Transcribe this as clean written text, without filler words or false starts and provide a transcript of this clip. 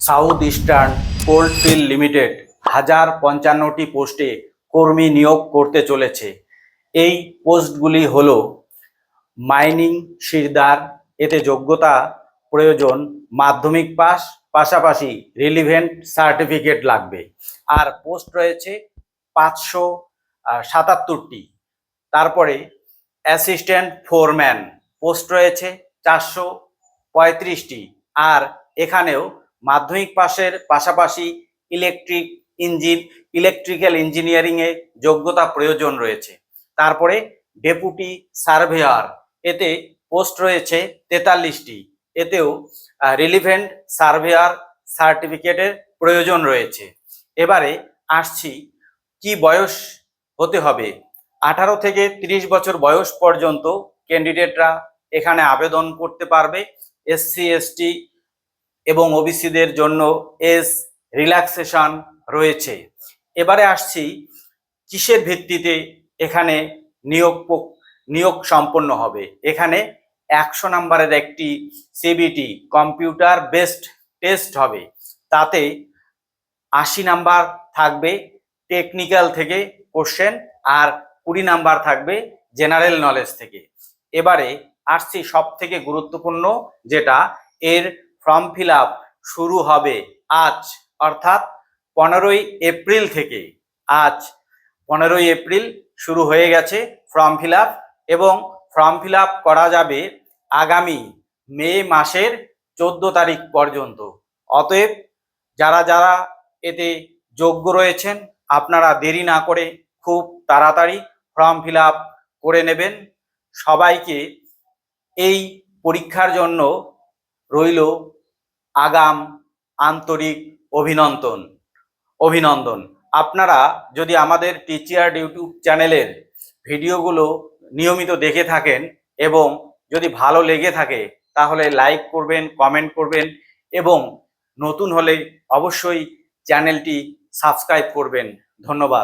South eastern coalfield limited 1055টি পোস্টে কর্মী নিয়োগ করতে চলেছে। এই পোস্টগুলি হলো মাইনিং শিরদার, এতে যোগ্যতা প্রয়োজন মাধ্যমিক পাস, পাশাপাশি রিলিভেন্ট সার্টিফিকেট লাগবে। আর পোস্ট রয়েছে 577টি। তারপরে অ্যাসিস্ট্যান্ট ফোরম্যান পোস্ট রয়েছে 435টি। আর এখানেও মাধ্যমিক পাশের পাশাপাশি ইলেকট্রিক্যাল ইঞ্জিনিয়ারিংয়ে যোগ্যতা প্রয়োজন রয়েছে। তারপরে ডেপুটি সার্ভেয়ার, এতে পোস্ট রয়েছে 43টি। এতেও রিলিভেন্ট সার্ভেয়ার সার্টিফিকেটের প্রয়োজন রয়েছে। এবারে আসছি কি বয়স হতে হবে। 18 থেকে 30 বছর বয়স পর্যন্ত ক্যান্ডিডেটরা এখানে আবেদন করতে পারবে। এসসি এসটি এবং ওবিসিদের জন্য এজ রিল্যাক্সেশন রয়েছে। এবারে আসছি কিসের ভিত্তিতে এখানে নিয়োগ সম্পন্ন হবে। এখানে 100 নম্বরের একটি সিবিটি কম্পিউটার বেসড টেস্ট হবে। তাতে 80 নাম্বার থাকবে টেকনিক্যাল থেকে কোশ্চেন, আর 20 নাম্বার থাকবে জেনারেল নলেজ থেকে। এবারে আসছি সব থেকে গুরুত্বপূর্ণ যেটা, এর ফর্ম ফিল আপ শুরু হবে আজ, অর্থাৎ 15ই এপ্রিল থেকে। আজ 15ই এপ্রিল শুরু হয়ে গেছে ফর্ম ফিল আপ, এবং ফর্ম ফিল আপ করা যাবে আগামী মে মাসের 14 তারিখ পর্যন্ত। অতএব যারা যারা এতে যোগ্য রয়েছেন, আপনারা দেরি না করে খুব তাড়াতাড়ি ফর্ম ফিল আপ করে নেবেন। সবাইকে এই পরীক্ষার জন্য রইল আগাম আন্তরিক অভিনন্দন। আপনারা যদি আমাদের টিচিয়ার ইউটিউব চ্যানেলের ভিডিওগুলো নিয়মিত দেখে থাকেন এবং যদি ভালো লেগে থাকে তাহলে লাইক করবেন, কমেন্ট করবেন, এবং নতুন হলে অবশ্যই চ্যানেলটি সাবস্ক্রাইব করবেন। ধন্যবাদ।